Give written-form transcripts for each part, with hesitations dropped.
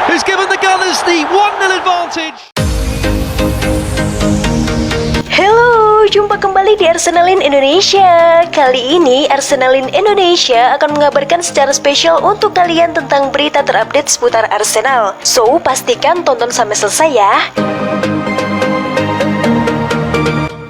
who's given the Gunners the 1-0 advantage. Halo, jumpa kembali di Arsenalin Indonesia. Kali ini Arsenalin Indonesia akan mengabarkan secara spesial untuk kalian tentang berita terupdate seputar Arsenal. So, pastikan tonton sampai selesai ya.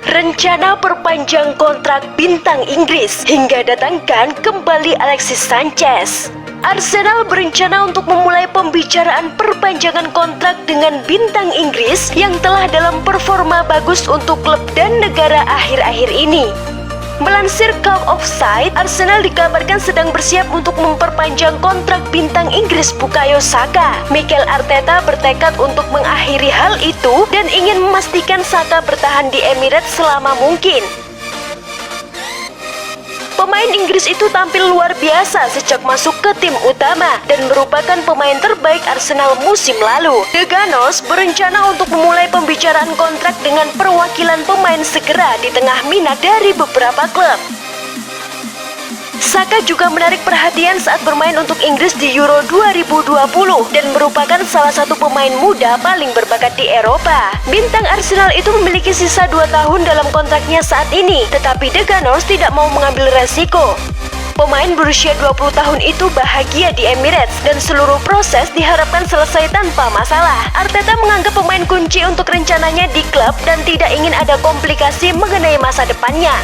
Rencana perpanjang kontrak bintang Inggris hingga datangkan kembali Alexis Sanchez. Arsenal berencana untuk memulai pembicaraan perpanjangan kontrak dengan bintang Inggris yang telah dalam performa bagus untuk klub dan negara akhir-akhir ini. Melansir Cup of Sight, Arsenal dikabarkan sedang bersiap untuk memperpanjang kontrak bintang Inggris Bukayo Saka. Mikel Arteta bertekad untuk mengakhiri hal itu dan ingin memastikan Saka bertahan di Emirates selama mungkin. Pemain Inggris itu tampil luar biasa sejak masuk ke tim utama dan merupakan pemain terbaik Arsenal musim lalu. The Gunners berencana untuk memulai pembicaraan kontrak dengan perwakilan pemain segera di tengah minat dari beberapa klub. Saka juga menarik perhatian saat bermain untuk Inggris di Euro 2020 dan merupakan salah satu pemain muda paling berbakat di Eropa. Bintang Arsenal itu memiliki sisa 2 tahun dalam kontraknya saat ini, tetapi The Gunners tidak mau mengambil resiko. Pemain berusia 20 tahun itu bahagia di Emirates dan seluruh proses diharapkan selesai tanpa masalah. Arteta menganggap pemain kunci untuk rencananya di klub dan tidak ingin ada komplikasi mengenai masa depannya.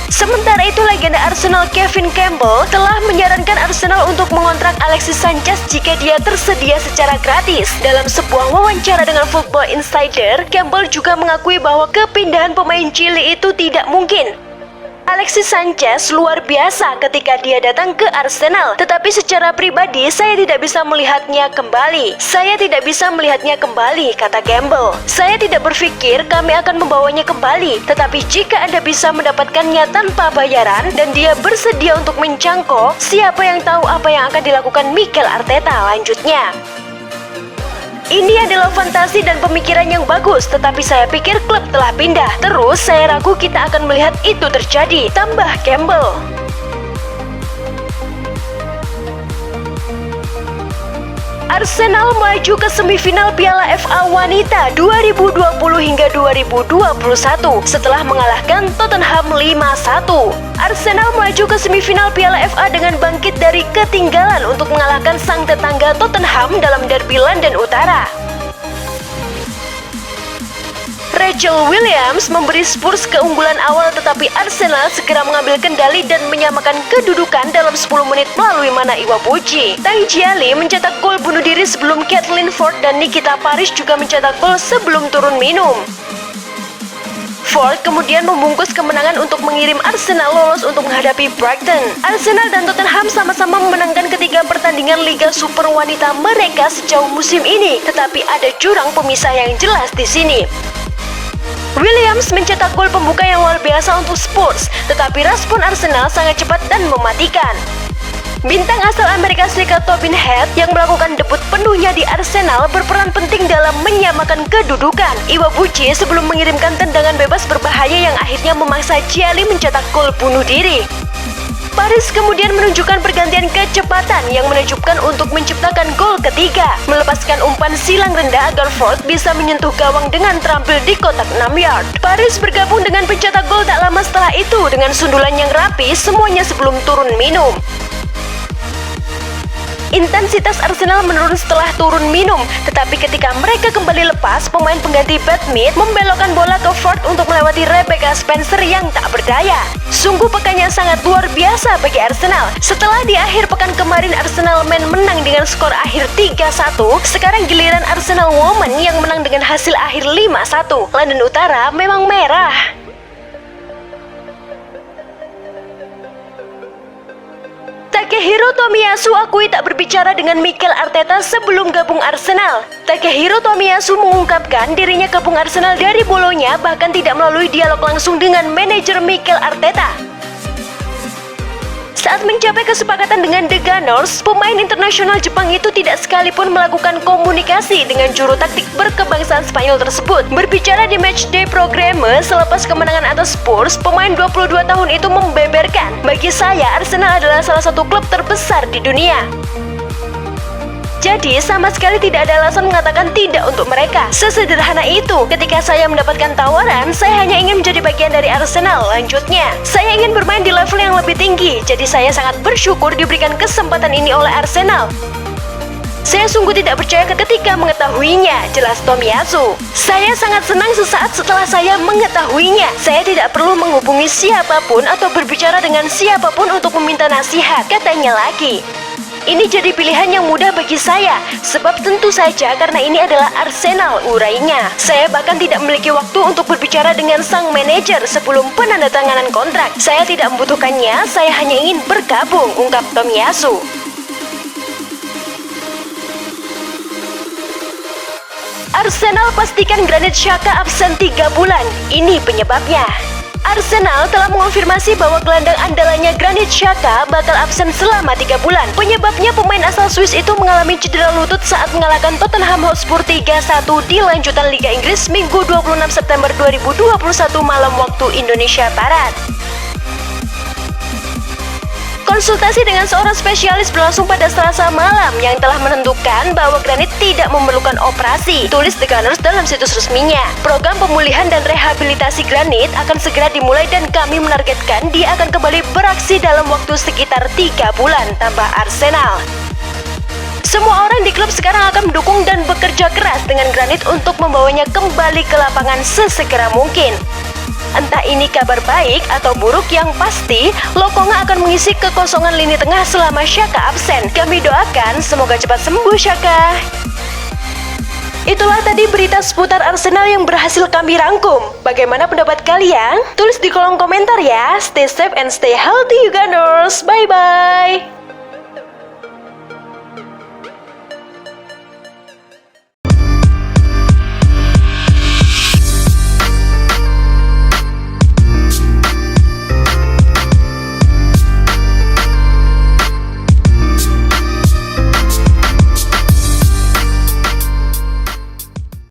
Sementara itu, legenda Arsenal Kevin Campbell telah menyarankan Arsenal untuk mengontrak Alexis Sanchez jika dia tersedia secara gratis. Dalam sebuah wawancara dengan Football Insider, Campbell juga mengakui bahwa kepindahan pemain Chile itu tidak mungkin. Alexis Sanchez luar biasa ketika dia datang ke Arsenal, tetapi secara pribadi saya tidak bisa melihatnya kembali. Saya tidak bisa melihatnya kembali, kata Campbell. Saya tidak berpikir kami akan membawanya kembali, tetapi jika Anda bisa mendapatkannya tanpa bayaran dan dia bersedia untuk mencangkok, siapa yang tahu apa yang akan dilakukan Mikel Arteta lanjutnya. Ini adalah fantasi dan pemikiran yang bagus, tetapi saya pikir klub telah pindah. Terus saya ragu kita akan melihat itu terjadi, tambah Campbell. Arsenal maju ke semifinal Piala FA Wanita 2020 hingga 2021 setelah mengalahkan Tottenham 5-1. Arsenal maju ke semifinal Piala FA dengan bangkit dari ketinggalan untuk mengalahkan sang tetangga Tottenham dalam derby London Utara. Rachel Williams memberi Spurs keunggulan awal, tetapi Arsenal segera mengambil kendali dan menyamakan kedudukan dalam 10 menit melalui Mana Iwabuchi. Tai Jiali mencetak gol bunuh diri sebelum Caitlin Ford dan Nikita Paris juga mencetak gol sebelum turun minum. Ford kemudian membungkus kemenangan untuk mengirim Arsenal lolos untuk menghadapi Brighton. Arsenal dan Tottenham sama-sama memenangkan ketiga pertandingan Liga Super Wanita mereka sejauh musim ini, tetapi ada jurang pemisah yang jelas di sini. Williams mencetak gol pembuka yang luar biasa untuk Spurs, tetapi respon Arsenal sangat cepat dan mematikan. Bintang asal Amerika Serikat Tobin Head yang melakukan debut penuhnya di Arsenal berperan penting dalam menyamakan kedudukan. Iwabuchi sebelum mengirimkan tendangan bebas berbahaya yang akhirnya memaksa Chiali mencetak gol bunuh diri. Paris kemudian menunjukkan pergantian kecepatan yang menakjubkan untuk menciptakan gol ketiga, melepaskan umpan silang rendah agar Ford bisa menyentuh gawang dengan terampil di kotak 6 yard. Paris bergabung dengan pencetak gol tak lama setelah itu dengan sundulan yang rapi, semuanya sebelum turun minum. Intensitas Arsenal menurun setelah turun minum, tetapi ketika mereka kembali lepas, pemain pengganti Pat Mead membelokkan bola ke Ford untuk melewati Rebecca Spencer yang tak berdaya. Sungguh pekannya sangat luar biasa bagi Arsenal. Setelah di akhir pekan kemarin Arsenal Men menang dengan skor akhir 3-1, sekarang giliran Arsenal Women yang menang dengan hasil akhir 5-1. London Utara memang merah. Takehiro Tomiyasu akui tak berbicara dengan Mikel Arteta sebelum gabung Arsenal. Takehiro Tomiyasu mengungkapkan dirinya gabung Arsenal dari Bolonya, bahkan tidak melalui dialog langsung dengan manajer Mikel Arteta. Saat mencapai kesepakatan dengan The Gunners, pemain internasional Jepang itu tidak sekalipun melakukan komunikasi dengan juru taktik berkebangsaan Spanyol tersebut. Berbicara di matchday programme selepas kemenangan atas Spurs, pemain 22 tahun itu membeberkan, "Bagi saya, Arsenal adalah salah satu klub terbesar di dunia. Jadi sama sekali tidak ada alasan mengatakan tidak untuk mereka. Sesederhana itu. Ketika saya mendapatkan tawaran, saya hanya ingin menjadi bagian dari Arsenal. Lanjutnya, saya ingin bermain di level yang lebih tinggi. Jadi saya sangat bersyukur diberikan kesempatan ini oleh Arsenal. Saya sungguh tidak percaya ketika mengetahuinya, jelas Tomiyasu. Saya sangat senang sesaat setelah saya mengetahuinya. Saya tidak perlu menghubungi siapapun atau berbicara dengan siapapun untuk meminta nasihat, katanya lagi. Ini jadi pilihan yang mudah bagi saya, sebab tentu saja karena ini adalah Arsenal, urainya. Saya bahkan tidak memiliki waktu untuk berbicara dengan sang manajer sebelum penandatanganan kontrak. Saya tidak membutuhkannya, saya hanya ingin bergabung, ungkap Tomiyasu. Arsenal pastikan Granit Xhaka absen 3 bulan. Ini penyebabnya. Arsenal telah mengonfirmasi bahwa gelandang andalannya Granit Xhaka bakal absen selama 3 bulan. Penyebabnya pemain asal Swiss itu mengalami cedera lutut saat mengalahkan Tottenham Hotspur 3-1 di lanjutan Liga Inggris Minggu 26 September 2021 malam waktu Indonesia Barat. Konsultasi dengan seorang spesialis berlangsung pada Selasa malam yang telah menentukan bahwa Granit tidak memerlukan operasi, tulis The Gunners dalam situs resminya. Program pemulihan dan rehabilitasi Granit akan segera dimulai dan kami menargetkan dia akan kembali beraksi dalam waktu sekitar 3 bulan, tambah Arsenal. Semua orang di klub sekarang akan mendukung dan bekerja keras dengan Granit untuk membawanya kembali ke lapangan sesegera mungkin. Entah ini kabar baik atau buruk, yang pasti Lokonga akan mengisi kekosongan lini tengah selama Xhaka absen. Kami doakan semoga cepat sembuh Xhaka. Itulah tadi berita seputar Arsenal yang berhasil kami rangkum. Bagaimana pendapat kalian? Tulis di kolom komentar ya. Stay safe and stay healthy you Gunners. Bye bye.